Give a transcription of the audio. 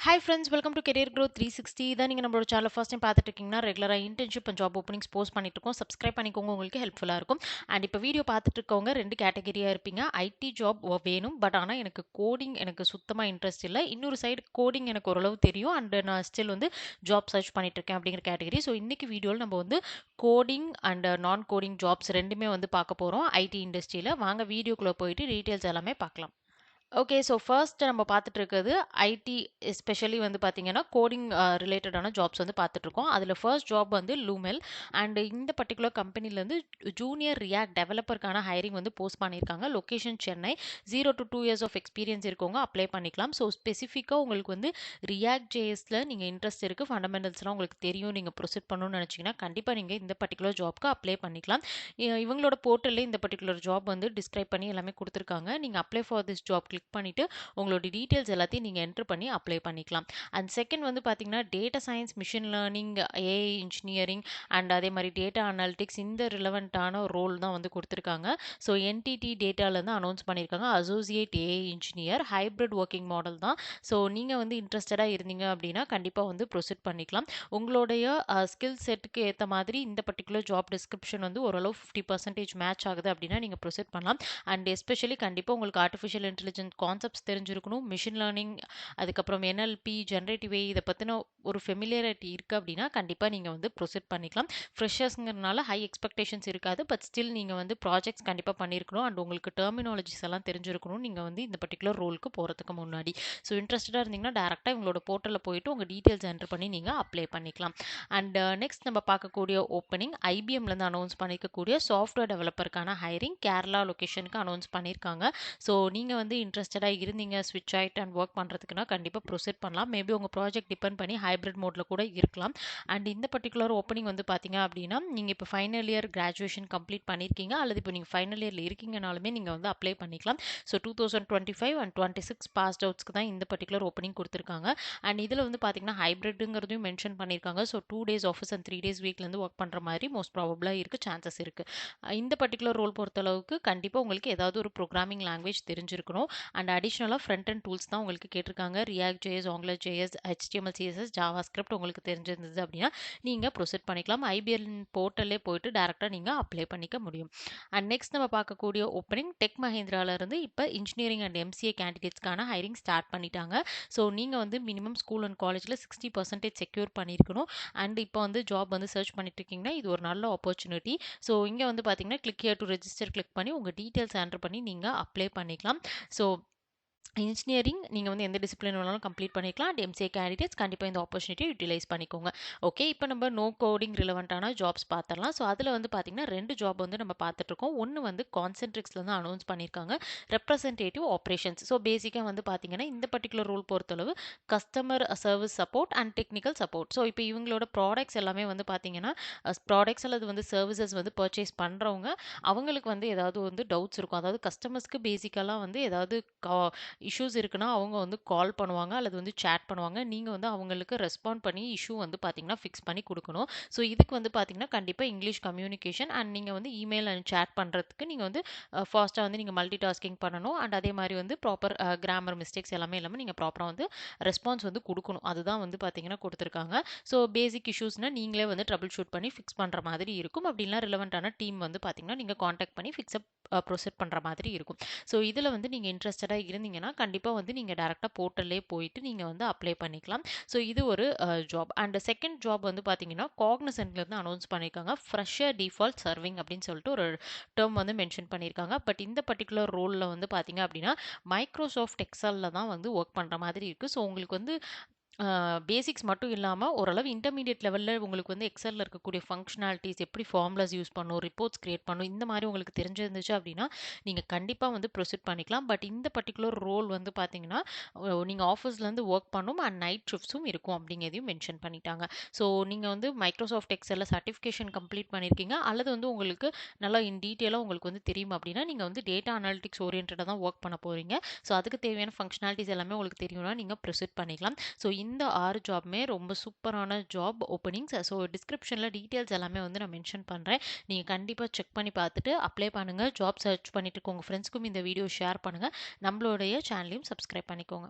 Hi friends, welcome to Career Growth 360. இதான் நீங்க நம்மளோட சேனல் ஃபர்ஸ்ட் டைம் பார்த்துட்டு இருக்கீங்கன்னா ரெகுலராக internship and job openings post பண்ணிட்டு இருக்கோம். சப்ஸ்கிரைப் பண்ணிக்கோங்க, உங்களுக்கு ஹெல்ப்ஃபுல்லாக இருக்கும். அண்ட் இப்போ வீடியோ பார்த்துட்டு இருக்கவங்க ரெண்டு கேட்டகரியாக இருப்பீங்க. ஐடி ஜாப் வேணும், பட் ஆனால் எனக்கு கோடிங் எனக்கு சுத்தமாக இன்ட்ரெஸ்ட் இல்லை. இன்னொரு சைடு கோடிங் எனக்கு ஓரளவு தெரியும் அண்ட் நான் ஸ்டில் வந்து ஜாப் சர்ச் பண்ணிட்டு இருக்கேன் அப்படிங்கிற கேட்டகரி. ஸோ இன்னைக்கு வீடியோவில் நம்ம வந்து கோடிங் அண்ட் நான் கோடிங் ஜாப்ஸ் ரெண்டுமே வந்து பார்க்க போகிறோம் ஐடி இண்டஸ்ட்ரியில். வாங்க வீடியோக்குள்ளே போயிட்டு டீட்டெயில்ஸ் எல்லாமே பார்க்கலாம். ஓகே. ஸோ ஃபர்ஸ்ட் நம்ம பார்த்துட்டு இருக்கிறது ஐடி, எஸ்பெஷலி வந்து பார்த்தீங்கன்னா கோடிங் ரிலேட்டடான ஜாப்ஸ் வந்து பார்த்துட்டு இருக்கோம். அதில் ஃபர்ஸ்ட் ஜாப் வந்து லூமெல் அண்ட் இந்த பர்டிகுலர் கம்பெனிலேருந்து ஜூனியர் ரியாக்ட் டெவலப்பருக்கான ஹைரிங் வந்து போஸ்ட் பண்ணியிருக்காங்க. Location Chennai. 0 to 2 years of experience இருக்கவங்க அப்ளை பண்ணிக்கலாம். ஸோ ஸ்பெசிஃபிக்காக உங்களுக்கு வந்து ரியாக்ட் ஜேஎஸில் நீங்கள் இன்ட்ரெஸ்ட் இருக்குது, ஃபண்டமெண்டல்ஸ்லாம் உங்களுக்கு தெரியும், நீங்கள் ப்ரொசீட் பண்ணணும்னு நினச்சிங்கன்னா கண்டிப்பாக நீங்கள் இந்த பர்டிகுலர் ஜாப்க்கு அப்ளை பண்ணிக்கலாம். இவங்களோட போர்ட்டல்லே இந்த பர்டிகுலர் ஜாப் வந்து டிஸ்கிரைப் பண்ணி எல்லாமே கொடுத்துருக்காங்க. நீங்கள் apply for this job click பண்ணிவிட்டு உங்களோட டீட்டெயில்ஸ் எல்லாத்தையும் நீங்கள் என்ட்ரு பண்ணி அப்ளை பண்ணிக்கலாம். அண்ட் செகண்ட் வந்து பார்த்தீங்கன்னா data science, machine learning, AI engineering and அதே மாதிரி டேட்டா அனாலிட்டிக்ஸ், இந்த ரிலவெண்ட்டான ரோல் தான் வந்து கொடுத்துருக்காங்க. ஸோ என்டிடி டேட்டாலேருந்து அனௌன்ஸ் பண்ணியிருக்காங்க associate AI engineer. Hybrid working model தான். ஸோ நீங்கள் வந்து இன்ட்ரெஸ்டடாக இருந்தீங்க அப்படின்னா கண்டிப்பாக வந்து ப்ரொசீட் பண்ணிக்கலாம். உங்களுடைய ஸ்கில் செட்டுக்கு ஏற்ற மாதிரி இந்த பர்டிகுலர் ஜாப் டிஸ்கிரிப்ஷன் வந்து ஓரளவு 50% மேட்ச் ஆகுது அப்படின்னா நீங்கள் ப்ரொசீட் பண்ணலாம். அண்ட் எஸ்பெஷலி கண்டிப்பாக உங்களுக்கு ஆர்டிஃபிஷியல் இன்டெலிஜென்ஸ் கான்செப்ட்ஸ் தெரிஞ்சிருக்கணும், மிஷின் லேர்னிங், அதுக்கப்புறம் என்எல்பி, ஜென்ரேட்டிவ் ஏஐ இதை பற்றின ஒரு ஃபெமிலியரிட்டி இருக்குது அப்படின்னா கண்டிப்பாக நீங்கள் வந்து ப்ரொசீட் பண்ணிக்கலாம். ஃப்ரெஷர்ஸ்ங்கிறதுனால ஹை எக்ஸ்பெக்டேஷன்ஸ் இருக்காது, பட் ஸ்டில் நீங்கள் வந்து ப்ராஜெக்ட்ஸ் கண்டிப்பாக பண்ணியிருக்கணும் அண்ட் உங்களுக்கு டெர்மினாலஜிஸ் எல்லாம் தெரிஞ்சிருக்கணும் நீங்கள் வந்து இந்த பர்டிகுலர் ரோலுக்கு போகிறதுக்கு முன்னாடி. ஸோ இன்ட்ரெஸ்டடாக இருந்தீங்கன்னா டேரெக்டாக இவங்களோட போர்ட்டலில் போயிட்டு உங்கள் டீட்டெயில்ஸ் என்ட்ரு பண்ணி நீங்கள் அப்ளை பண்ணிக்கலாம். அண்ட் நெக்ஸ்ட் நம்ம பார்க்கக்கூடிய ஓப்பனிங் ஐபிஎம்லேருந்து அனௌன்ஸ் பண்ணியிருக்கக்கூடிய சாஃப்ட்வேர் டெவலப்பருக்கான ஹைரிங் கேரளா லொக்கேஷனுக்கு அனௌன்ஸ் பண்ணியிருக்காங்க. ஸோ நீங்கள் வந்து இன்ட்ரெஸ்டடாக இருந்தீங்க ஸ்விட்ச் ஆகிட்டு அண்ட் ஒர்க் பண்ணுறதுக்குன்னா கண்டிப்பாக ப்ரொசீட் பண்ணலாம். மேபி உங்கள் ப்ராஜெக்ட் டிபெண்ட் பண்ணி ஹைப்ரிட் மோடில் கூட இருக்கலாம். அண்ட் இந்த பர்டிகுலர் ஓப்பனிங் வந்து பார்த்தீங்க அப்படின்னா நீங்கள் இப்போ ஃபைனல் இயர் கிராஜுவேஷன் கம்ப்ளீட் பண்ணியிருக்கீங்க அல்லது இப்போ நீங்கள் ஃபைனல் இயரில் இருக்கீங்கனாலுமே நீங்கள் வந்து அப்ளை பண்ணிக்கலாம். ஸோ 2025 அண்ட் 26 பாஸ்ட் அவுட்ஸ்க்கு தான் இந்த பர்டிகுலர் ஓப்பனிங் கொடுத்துருக்காங்க. அண்ட் இதில் வந்து பார்த்தீங்கன்னா ஹைப்ரிட்டுங்கிறதையும் மென்ஷன் பண்ணியிருக்காங்க. So 2 days office and 3 days வீக்லேருந்து ஒர்க் பண்ணுற மாதிரி மோஸ்ட் ப்ராபபிளாக இருக்குது, சான்சஸ் இருக்குது. இந்த பர்டிகுலர் ரோல் பொறுத்தளவுக்கு கண்டிப்பாக உங்களுக்கு ஏதாவது ஒரு ப்ரோக்ராமிங் லாங்குவேஜ் தெரிஞ்சிருக்கணும். அண்ட் அடிஷ்னலாக ஃப்ரண்ட் அண்ட் டூல்ஸ் தான் உங்களுக்கு கேட்டிருக்காங்க. React JS, angular JS, HTML, CSS, Java script உங்களுக்கு தெரிஞ்சிருந்தது அப்படின்னா நீங்கள் ப்ரொசீட் பண்ணிக்கலாம். ஐபிஎல் போர்ட்டல்லே போயிட்டு டேரெக்டாக நீங்கள் அப்ளை பண்ணிக்க முடியும். அண்ட் நெக்ஸ்ட் நம்ம பார்க்கக்கூடிய ஓப்பனிங் டெக் மஹிந்திராவிலேருந்து இப்போ இன்ஜினியரிங் அண்ட் எம்சிஏ கேண்டிடேட்ஸ்க்கான ஹைரிங் ஸ்டார்ட் பண்ணிட்டாங்க. ஸோ நீங்கள் வந்து மினிமம் ஸ்கூல் அண்ட் காலேஜில் 60% செக்யூர் பண்ணியிருக்கணும். அண்ட் இப்போ வந்து ஜாப் வந்து சர்ச் பண்ணிட்டு இருக்கீங்கன்னா இது ஒரு நல்ல ஆப்பர்ச்சுனிட்டி. ஸோ இங்கே வந்து பார்த்தீங்கன்னா click here to register click பண்ணி உங்கள் டீட்டெயில்ஸ் என்டர் பண்ணி நீங்கள் அப்ளை பண்ணிக்கலாம். ஸோ இன்ஜினியரிங் நீங்கள் வந்து எந்த டிசிப்ளின் வேணாலும் கம்ப்ளீட் பண்ணிக்கலாம். அண்ட் எம்சிஏ கேண்டிடேட்ஸ் கண்டிப்பாக இந்த ஆப்பர்ச்சுனிட்டியை யூட்டிலைஸ் பண்ணிக்கோங்க. ஓகே, இப்போ நம்ம நோ கோடிங் ரிலவெண்ட்டான ஜாப்ஸ் பார்த்துடலாம். ஸோ அதில் வந்து பார்த்தீங்கன்னா 2 ஜாப் வந்து நம்ம பார்த்துட்ருக்கோம். ஒன்று வந்து கான்சென்ட்ரிக்ஸ்லேருந்து அனௌன்ஸ் பண்ணியிருக்காங்க ரெப்ரசன்டேட்டிவ் ஆப்ரேஷன்ஸ். ஸோ பேசிக்காக வந்து பார்த்தீங்கன்னா இந்த பர்டிகுலர் ரோல் பொறுத்தளவு customer service support and technical support. So இப்போ இவங்களோட ப்ராடக்ட்ஸ் எல்லாமே வந்து பார்த்தீங்கன்னா ப்ராடக்ட்ஸ் அல்லது வந்து சர்வீசஸ் வந்து பர்ச்சேஸ் பண்ணுறவங்க அவங்களுக்கு வந்து ஏதாவது வந்து டவுட்ஸ் இருக்கும். அதாவது கஸ்டமர்ஸ்க்கு பேசிக்கலாக வந்து ஏதாவது இஷ்யூஸ் இருக்குன்னா அவங்க வந்து கால் பண்ணுவாங்க அல்லது வந்து சேட் பண்ணுவாங்க. நீங்கள் வந்து அவங்களுக்கு ரெஸ்பாண்ட் பண்ணி இஷ்யூ வந்து பார்த்தீங்கன்னா ஃபிக்ஸ் பண்ணி கொடுக்கணும். ஸோ இதுக்கு வந்து பார்த்தீங்கன்னா கண்டிப்பாக இங்கிலீஷ் கம்யூனிகேஷன் அண்ட் நீங்கள் வந்து இமெயில் அண்ட் சேட் பண்ணுறதுக்கு நீங்கள் வந்து ஃபாஸ்ட்டாக வந்து நீங்கள் மல்டி டாஸ்கிங் பண்ணணும். அண்ட் அதே மாதிரி வந்து ப்ராப்பர் கிராமர் மிஸ்டேக்ஸ் எல்லாமே இல்லாமல் நீங்கள் ப்ராப்பராக வந்து ரெஸ்பான்ஸ் வந்து கொடுக்கணும். அதுதான் வந்து பார்த்தீங்கன்னா கொடுத்துருக்காங்க. ஸோ பேசிக் இஷ்யூஸ்னால் நீங்களே வந்து ட்ரபிள் ஷூட் பண்ணி ஃபிக்ஸ் பண்ணுற மாதிரி இருக்கும். அப்படின்னா ரிலவெண்ட்டான டீம் வந்து பார்த்தீங்கன்னா நீங்கள் காண்டாக்ட் பண்ணி ஃபிக்ஸப் ப்ரொசீட் பண்ணுற மாதிரி இருக்கும். ஸோ இதில் வந்து நீங்கள் இன்ட்ரெஸ்டடாக இருந்தீங்கன்னா கண்டிப்பாக வந்து நீங்கள் டேரெக்டாக போர்ட்டல்லே போயிட்டு நீங்கள் வந்து அப்ளை பண்ணிக்கலாம். ஸோ இது ஒரு ஜாப். அண்ட் செகண்ட் ஜாப் வந்து பார்த்தீங்கன்னா காக்னிசன்ட்லேருந்து அனௌன்ஸ் பண்ணியிருக்காங்க ஃப்ரெஷர் டிஃபால்ட் சர்விங் அப்படின்னு சொல்லிட்டு ஒரு டேர்ம் வந்து மென்ஷன் பண்ணியிருக்காங்க. பட் இந்த பர்டிகுலர் ரோலில் வந்து பார்த்தீங்க அப்படின்னா மைக்ரோசாஃப்ட் எக்ஸலில் தான் வந்து ஒர்க் பண்ணுற மாதிரி இருக்குது. ஸோ உங்களுக்கு வந்து பேசிக்ஸ் மட்டும் இல்லாமல் ஓரளவு இன்டர்மீடியட் லெவலில் உங்களுக்கு வந்து எக்ஸலில் இருக்கக்கூடிய ஃபங்க்ஷனாலிட்டிஸ் எப்படி ஃபார்முலாஸ் யூஸ் பண்ணணும், ரிப்போர்ட்ஸ் கிரியேட் பண்ணணும், இந்த மாதிரி உங்களுக்கு தெரிஞ்சிருந்துச்சு அப்படின்னா நீங்கள் கண்டிப்பாக வந்து ப்ரொசீட் பண்ணிக்கலாம். பட் இந்த பர்டிகுலர் ரோல் வந்து பார்த்தீங்கன்னா நீங்கள் ஆஃபீஸ்லேருந்து ஒர்க் பண்ணணும் அண்ட் நைட் ஷிஃப்ட்ஸும் இருக்கும் அப்படிங்கிறதையும் மென்ஷன் பண்ணிட்டாங்க. ஸோ நீங்கள் வந்து மைக்ரோசாஃப்ட் எக்ஸலில் சர்டிஃபிகேஷன் கம்ப்ளீட் பண்ணியிருக்கீங்க அல்லது வந்து உங்களுக்கு நல்லா இன் டீட்டெயிலாக உங்களுக்கு வந்து தெரியும் அப்படின்னா நீங்கள் வந்து டேட்டா அனாலிட்டிக்ஸ் ஓரியன்டாக தான் ஒர்க் பண்ண போகிறீங்க. ஸோ அதுக்கு தேவையான ஃபங்க்ஷனாலிட்டிஸ் எல்லாமே உங்களுக்கு தெரியும்னா நீங்கள் ப்ரொசீட் பண்ணிக்கலாம். ஸோ இந்த 6 ஜாப்மே ரொம்ப சூப்பரான ஜாப் ஓப்பனிங்ஸ். ஸோ டிஸ்கிரிப்ஷனில் டீட்டெயில்ஸ் எல்லாமே வந்து நான் மென்ஷன் பண்ணுறேன். நீங்கள் கண்டிப்பாக செக் பண்ணி பார்த்துட்டு அப்ளை பண்ணுங்கள். ஜாப் சர்ச் பண்ணிட்டு உங்கள் ஃப்ரெண்ட்ஸ்க்கும் இந்த வீடியோ ஷேர் பண்ணுங்கள். நம்மளுடைய சேனலையும் சப்ஸ்கிரைப் பண்ணிக்கோங்க.